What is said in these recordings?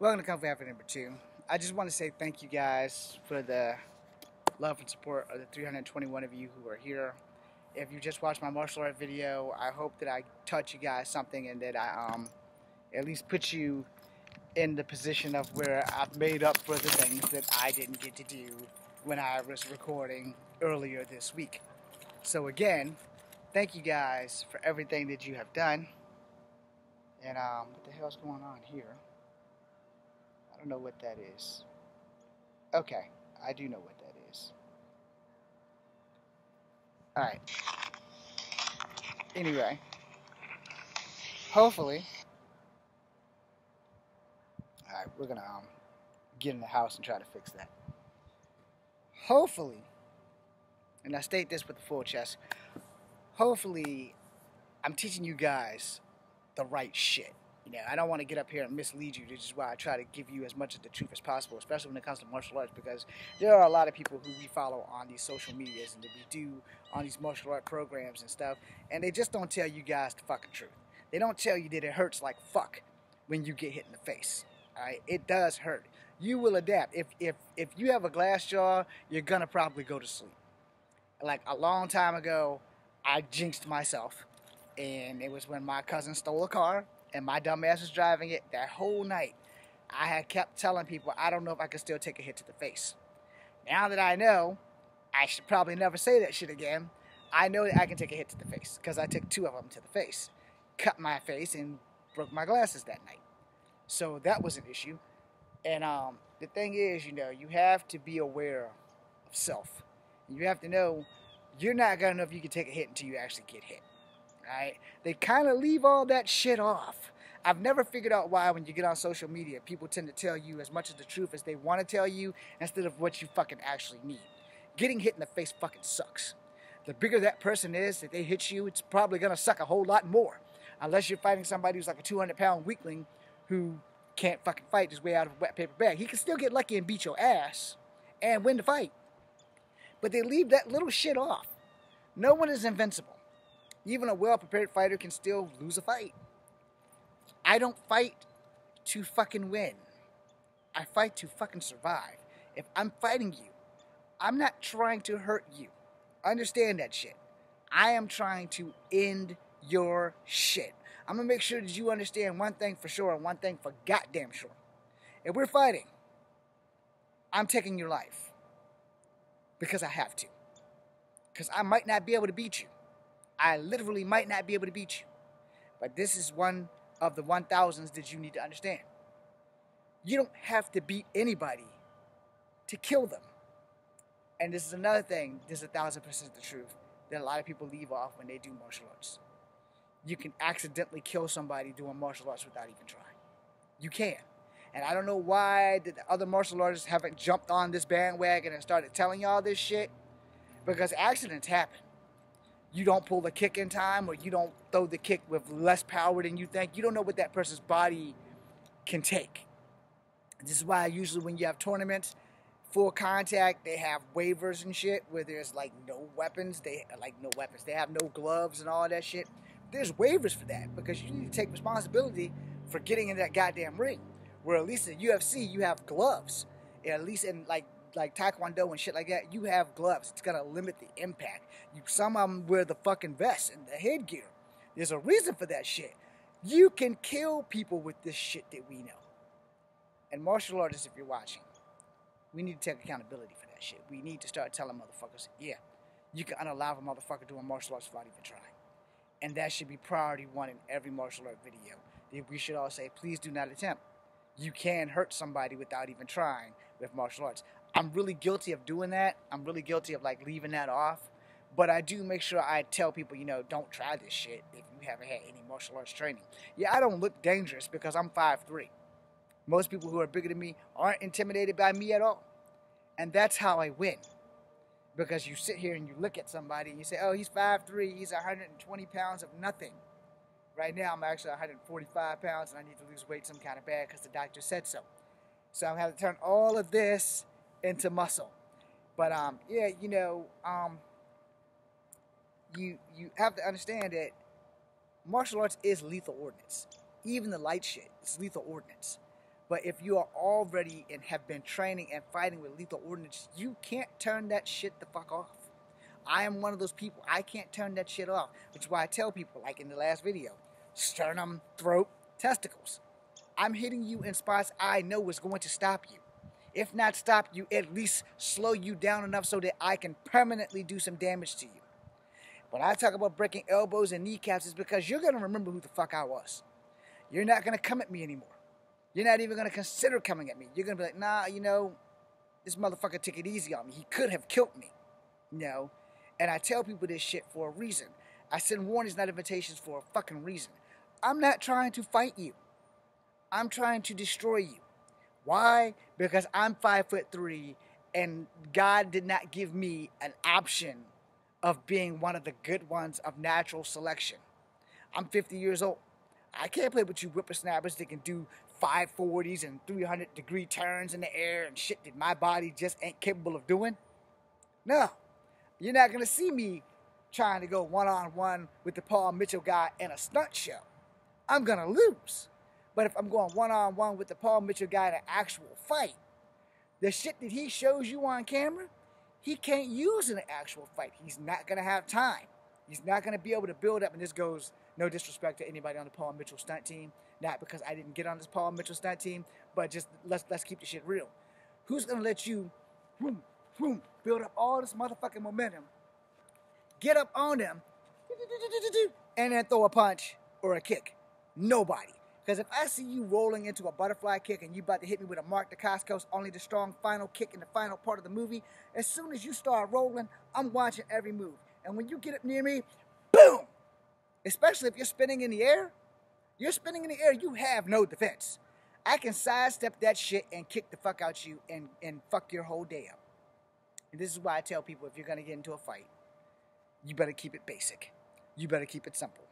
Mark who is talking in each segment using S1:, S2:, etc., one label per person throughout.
S1: Welcome to Kung Fu After number 2. I just want to say thank you guys for the love and support of the 321 of you who are here. If you just watched my martial art video, I hope that I taught you guys something and that I at least put you in the position of where I've made up for the things that I didn't get to do when I was recording earlier this week. So again, thank you guys for everything that you have done. And what the hell's going on here? I don't know what that is. Okay, I do know what that is. Alright. Anyway. Hopefully. Alright, we're gonna get in the house and try to fix that. Hopefully, and I state this with a full chest, hopefully I'm teaching you guys the right shit. You know, I don't want to get up here and mislead you. This is why I try to give you as much of the truth as possible, especially when it comes to martial arts, because there are a lot of people who we follow on these social medias and that we do on these martial art programs and stuff, and they just don't tell you guys the fucking truth. They don't tell you that it hurts like fuck when you get hit in the face. Alright? It does hurt. You will adapt. If you have a glass jaw, you're gonna probably go to sleep. Like a long time ago, I jinxed myself, and it was when my cousin stole a car and my dumb ass was driving it. That whole night I had kept telling people I don't know if I could still take a hit to the face. Now that I know, I should probably never say that shit again. I know that I can take a hit to the face because I took 2 of them to the face, cut my face, and broke my glasses that night. So that was an issue. And the thing is, you know, you have to be aware of self. You have to know you're not gonna know if you can take a hit until you actually get hit. Right? They kind of leave all that shit off. I've never figured out why when you get on social media, people tend to tell you as much of the truth as they want to tell you instead of what you fucking actually need. Getting hit in the face fucking sucks. The bigger that person is that they hit you, it's probably going to suck a whole lot more. Unless you're fighting somebody who's like a 200-pound weakling who can't fucking fight his way out of a wet paper bag. He can still get lucky and beat your ass and win the fight. But they leave that little shit off. No one is invincible. Even a well-prepared fighter can still lose a fight. I don't fight to fucking win. I fight to fucking survive. If I'm fighting you, I'm not trying to hurt you. Understand that shit. I am trying to end your shit. I'm going to make sure that you understand one thing for sure and one thing for goddamn sure. If we're fighting, I'm taking your life. Because I have to. Because I might not be able to beat you. I literally might not be able to beat you. But this is one of the 1000s that you need to understand. You don't have to beat anybody to kill them. And this is another thing, this is 1000% the truth, that a lot of people leave off when they do martial arts. You can accidentally kill somebody doing martial arts without even trying. You can. And I don't know why the other martial artists haven't jumped on this bandwagon and started telling y'all this shit. Because accidents happen. You don't pull the kick in time, or you don't throw the kick with less power than you think. You don't know what that person's body can take. This is why usually when you have tournaments, full contact, they have waivers and shit where there's like no weapons. They have no gloves and all that shit. There's waivers for that because you need to take responsibility for getting in that goddamn ring. Where at least in UFC you have gloves. At least in like Taekwondo and shit like that, you have gloves. It's gonna limit the impact. Some of them wear the fucking vest and the headgear. There's a reason for that shit. You can kill people with this shit that we know. And martial artists, if you're watching, we need to take accountability for that shit. We need to start telling motherfuckers, yeah, you can unalive a motherfucker doing martial arts without even trying. And that should be priority 1 in every martial art video. We should all say, please do not attempt. You can hurt somebody without even trying with martial arts. I'm really guilty of doing that. I'm really guilty of like leaving that off. But I do make sure I tell people, you know, don't try this shit if you haven't had any martial arts training. Yeah, I don't look dangerous because I'm 5'3". Most people who are bigger than me aren't intimidated by me at all. And that's how I win. Because you sit here and you look at somebody and you say, oh, he's 5'3", he's 120 pounds of nothing. Right now, I'm actually 145 pounds and I need to lose weight some kind of bad because the doctor said so. So I'm going to have to turn all of this into muscle. But, yeah, you know, you have to understand that martial arts is lethal ordnance. Even the light shit is lethal ordnance. But if you are already and have been training and fighting with lethal ordinance, you can't turn that shit the fuck off. I am one of those people. I can't turn that shit off. Which is why I tell people, like in the last video, sternum, throat, testicles. I'm hitting you in spots I know is going to stop you. If not stop you, at least slow you down enough so that I can permanently do some damage to you. When I talk about breaking elbows and kneecaps, it's because you're going to remember who the fuck I was. You're not going to come at me anymore. You're not even going to consider coming at me. You're going to be like, nah, you know, this motherfucker took it easy on me. He could have killed me, you know. And I tell people this shit for a reason. I send warnings, not invitations, for a fucking reason. I'm not trying to fight you. I'm trying to destroy you. Why? Because I'm 5'3", and God did not give me an option of being one of the good ones of natural selection. I'm 50 years old. I can't play with you whippersnappers that can do 540s and 300-degree turns in the air and shit that my body just ain't capable of doing. No. You're not going to see me trying to go one-on-one with the Paul Mitchell guy in a stunt show. I'm going to lose. But if I'm going one-on-one with the Paul Mitchell guy in an actual fight, the shit that he shows you on camera, he can't use in an actual fight. He's not going to have time. He's not going to be able to build up. And this goes, no disrespect to anybody on the Paul Mitchell stunt team. Not because I didn't get on this Paul Mitchell stunt team, but just let's keep the shit real. Who's going to let you build up all this motherfucking momentum, get up on them, and then throw a punch or a kick? Nobody. Because if I see you rolling into a butterfly kick and you about to hit me with a Mark Dacascos, only the strong final kick in the final part of the movie, as soon as you start rolling, I'm watching every move. And when you get up near me, boom! Especially if you're spinning in the air, you have no defense. I can sidestep that shit and kick the fuck out you and fuck your whole day up. And this is why I tell people, if you're going to get into a fight, you better keep it basic. You better keep it simple.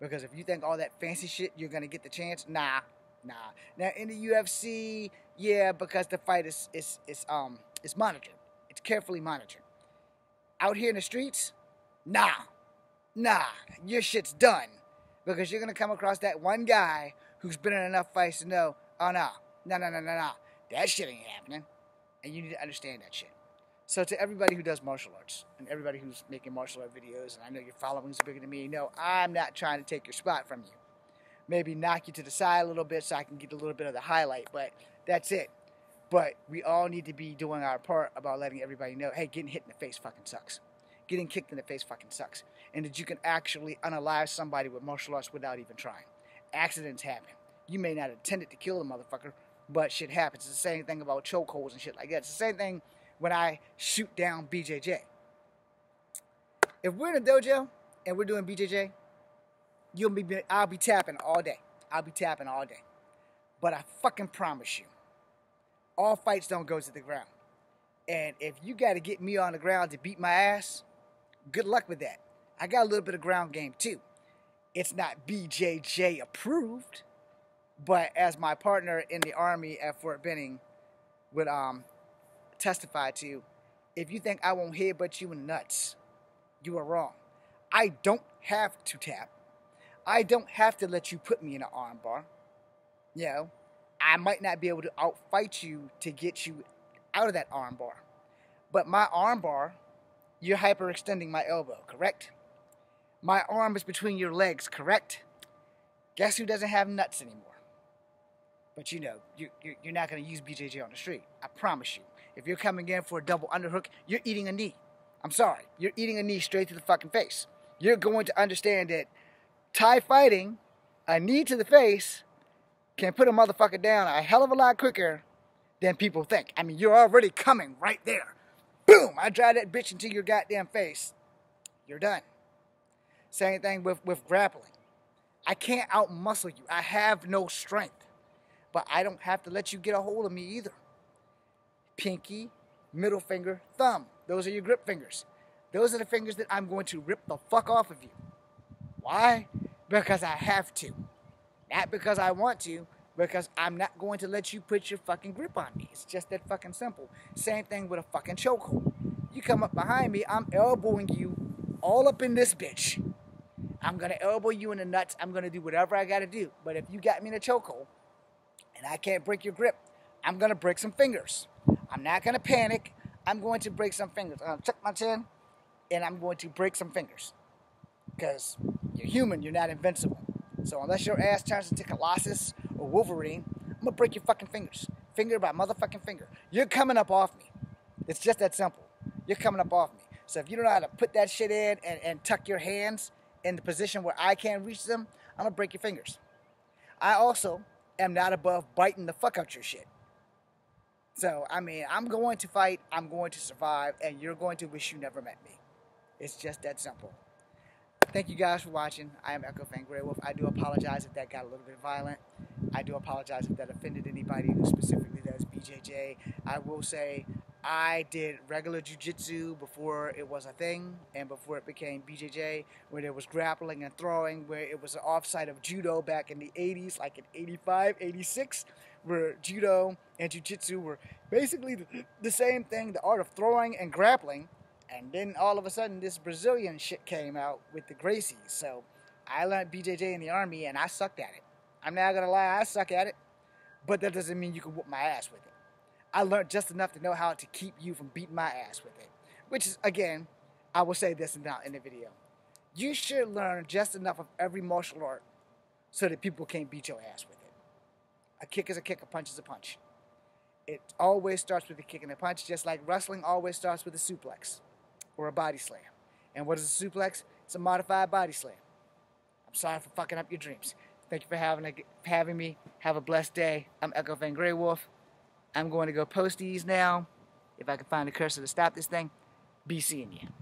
S1: Because if you think all that fancy shit, you're going to get the chance, nah. Now, in the UFC, yeah, because the fight is monitored. It's carefully monitored. Out here in the streets, nah. Your shit's done. Because you're going to come across that one guy who's been in enough fights to know, oh, no. That shit ain't happening. And you need to understand that shit. So to everybody who does martial arts, and everybody who's making martial art videos, and I know your followings are bigger than me, no, I'm not trying to take your spot from you. Maybe knock you to the side a little bit so I can get a little bit of the highlight, but that's it. But we all need to be doing our part about letting everybody know, hey, getting hit in the face fucking sucks. Getting kicked in the face fucking sucks. And that you can actually unalive somebody with martial arts without even trying. Accidents happen. You may not intend it to kill the motherfucker, but shit happens. It's the same thing about chokeholds and shit like that. It's the same thing when I shoot down BJJ. If we're in a dojo and we're doing BJJ, I'll be tapping all day. But I fucking promise you, all fights don't go to the ground. And if you got to get me on the ground to beat my ass, good luck with that. I got a little bit of ground game too. It's not BJJ approved, but as my partner in the Army at Fort Benning would testify to, if you think I won't headbutt you in the nuts, you are wrong. I don't have to tap. I don't have to let you put me in an arm bar. You know, I might not be able to outfight you to get you out of that arm bar. But my arm bar, you're hyperextending my elbow, correct? My arm is between your legs, correct? Guess who doesn't have nuts anymore? But you know, you're not going to use BJJ on the street. I promise you. If you're coming in for a double underhook, you're eating a knee. I'm sorry. You're eating a knee straight to the fucking face. You're going to understand that Thai fighting, a knee to the face, can put a motherfucker down a hell of a lot quicker than people think. I mean, you're already coming right there. Boom! I drive that bitch into your goddamn face. You're done. Same thing with grappling. I can't outmuscle you. I have no strength. But I don't have to let you get a hold of me either. Pinky, middle finger, thumb. Those are your grip fingers. Those are the fingers that I'm going to rip the fuck off of you. Why? Because I have to. Not because I want to, because I'm not going to let you put your fucking grip on me. It's just that fucking simple. Same thing with a fucking chokehold. You come up behind me, I'm elbowing you all up in this bitch. I'm going to elbow you in the nuts. I'm going to do whatever I got to do. But if you got me in a chokehold, and I can't break your grip, I'm going to break some fingers. I'm not going to panic. I'm going to break some fingers. I'm going to tuck my chin, and I'm going to break some fingers. Because you're human, you're not invincible. So unless your ass turns into Colossus or Wolverine, I'm going to break your fucking fingers. Finger by motherfucking finger. You're coming up off me. It's just that simple. You're coming up off me. So if you don't know how to put that shit in and tuck your hands in the position where I can't reach them, I'm going to break your fingers. I also am not above biting the fuck out your shit. So, I mean, I'm going to fight, I'm going to survive, and you're going to wish you never met me. It's just that simple. Thank you guys for watching. I am Echo Fan Grey Wolf. I do apologize if that got a little bit violent. I do apologize if that offended anybody who specifically does BJJ. I will say I did regular jiu-jitsu before it was a thing and before it became BJJ, where there was grappling and throwing, where it was an offsite of judo back in the 80s, like in 85, 86, where judo and jiu-jitsu were basically the same thing, the art of throwing and grappling. And then all of a sudden this Brazilian shit came out with the Gracies. So I learned BJJ in the Army and I sucked at it. I'm not going to lie, I suck at it. But that doesn't mean you can whoop my ass with it. I learned just enough to know how to keep you from beating my ass with it. Which is, again, I will say this in the video. You should learn just enough of every martial art so that people can't beat your ass with it. A kick is a kick, a punch is a punch. It always starts with a kick and a punch, just like wrestling always starts with a suplex or a body slam. And what is a suplex? It's a modified body slam. I'm sorry for fucking up your dreams. Thank you for having me. Have a blessed day. I'm Echo Fan Grey Wolf. I'm going to go post these now. If I can find a cursor to stop this thing, be seeing you.